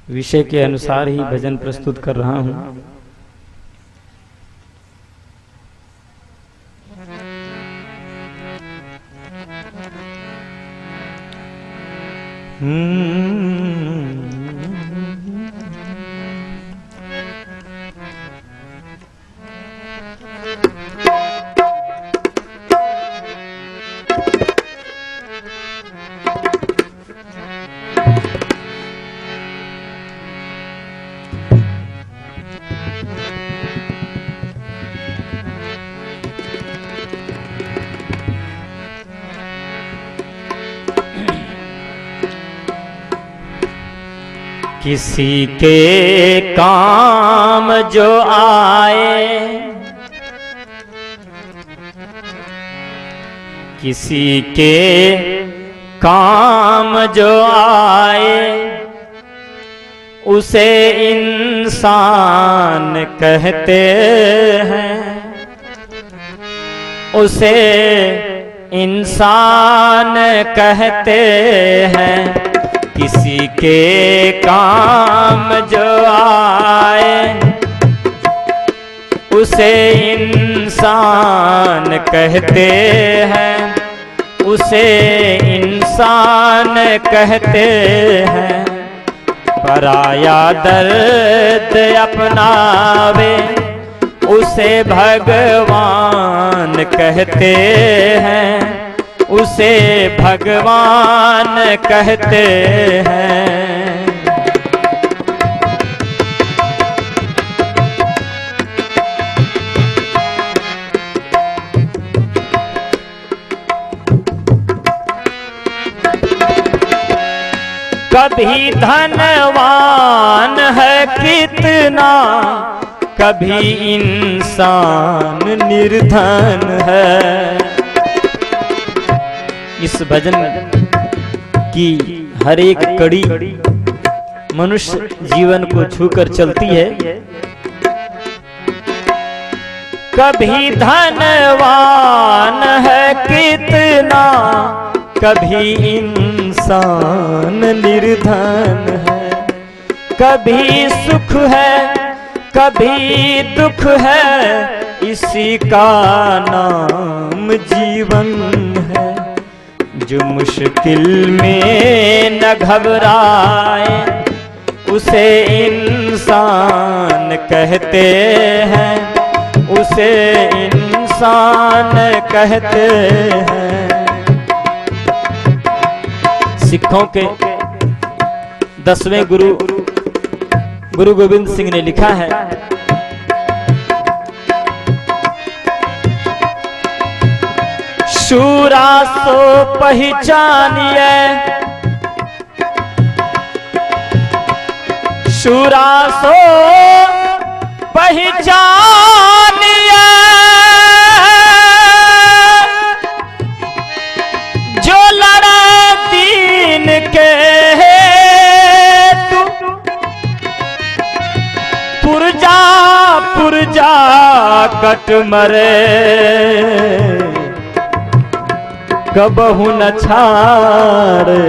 विषय के अनुसार ही भजन प्रस्तुत कर रहा हूँ। किसी के काम जो आए, किसी के काम जो आए, उसे इंसान कहते हैं, उसे इंसान कहते हैं। किसी के काम जो आए, उसे इंसान कहते हैं, उसे इंसान कहते हैं। पराया दर्द अपनावे, उसे भगवान कहते हैं, उसे भगवान कहते हैं। कभी धनवान है कितना, कभी इंसान निर्धन है। इस भजन की हर एक कड़ी मनुष्य जीवन को छूकर चलती है। कभी धनवान है कितना, कभी इंसान निर्धन है। कभी सुख है, कभी दुख है, इसी का नाम जीवन है। जो मुश्किल में न घबराए, उसे इंसान कहते हैं, उसे इंसान कहते हैं। सिखों के 10वें गुरु गुरु गोविंद सिंह ने लिखा है, शूरा सो पहचानिए, शूरा सो पहचानिए, जो लड़ा दीन के तू, पुरजा पुरजा कट मरे, कबहु न छाड़े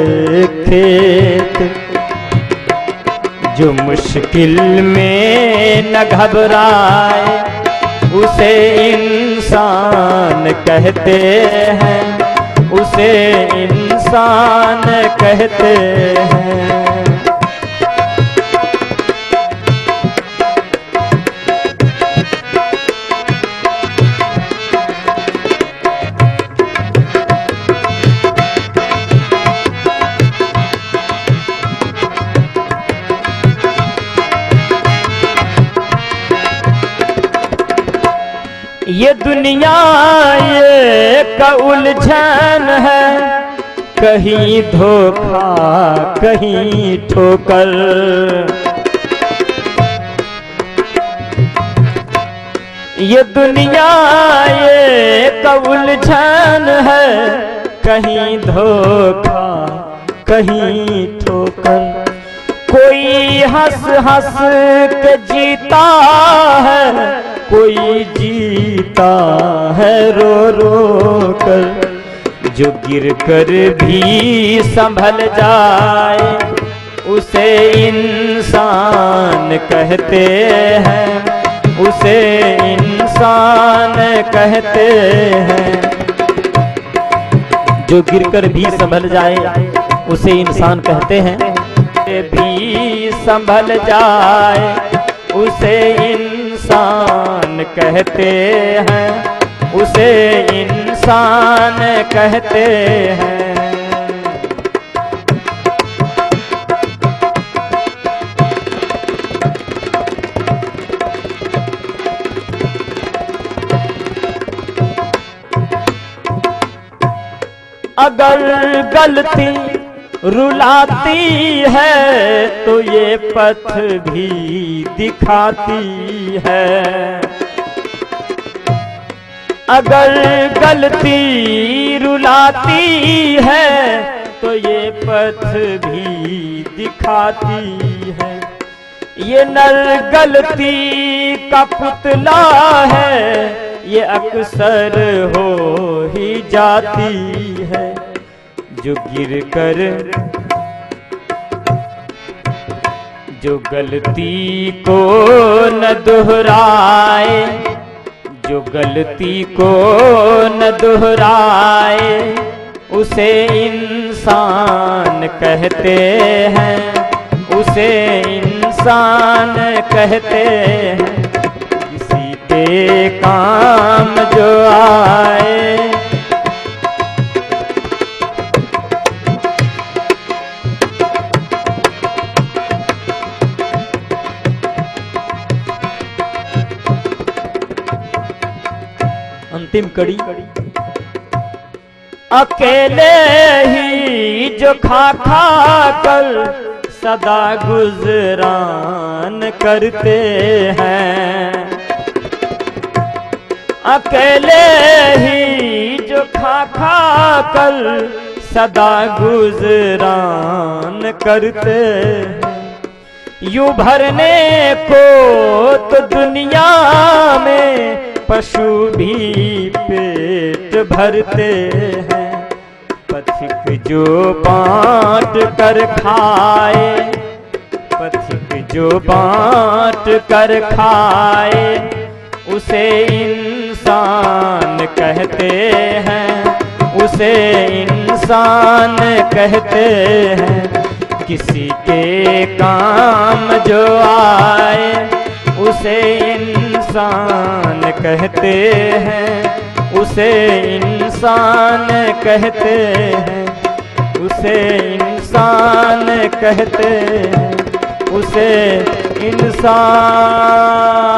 खेत। जो मुश्किल में न घबराए, उसे इंसान कहते हैं, उसे इंसान कहते हैं। ये दुनिया ये का उलझन है, कहीं धोखा कहीं ठोकर। ये दुनिया ये का उलझन है, कहीं धोखा कहीं ठोकर। कोई हंस हंस के जीता है, कोई जीता है रो रो कर। जो गिर कर भी संभल जाए, उसे इंसान कहते हैं, उसे इंसान कहते हैं। जो गिरकर भी संभल जाए उसे इंसान कहते हैं, भी संभल जाए उसे इंसान कहते हैं, उसे इंसान कहते हैं। अगर गलती रुलाती है तो ये पथ भी दिखाती है। अगर गलती रुलाती है तो ये पथ भी दिखाती है। ये नर गलती का पुतला है, ये अक्सर हो ही जाती है। जो गिर कर जो गलती को न दोहराए, जो गलती को न दोहराए उसे इंसान कहते हैं, उसे इंसान कहते हैं। किसी के काम जो आए, अंतिम कड़ी। अकेले ही जो खा कर सदा गुजरान करते हैं, अकेले ही जो खा कर सदा गुजरान करते हैं। यूं भरने को तो दुनिया में पशु भी पेट भरते हैं। पथिक जो बांट कर खाए, पथिक जो बांट कर खाए उसे इंसान कहते हैं, उसे इंसान कहते हैं। किसी के काम जो आए उसे इंसान कहते हैं, उसे इंसान कहते हैं, उसे इंसान कहते हैं, उसे इंसान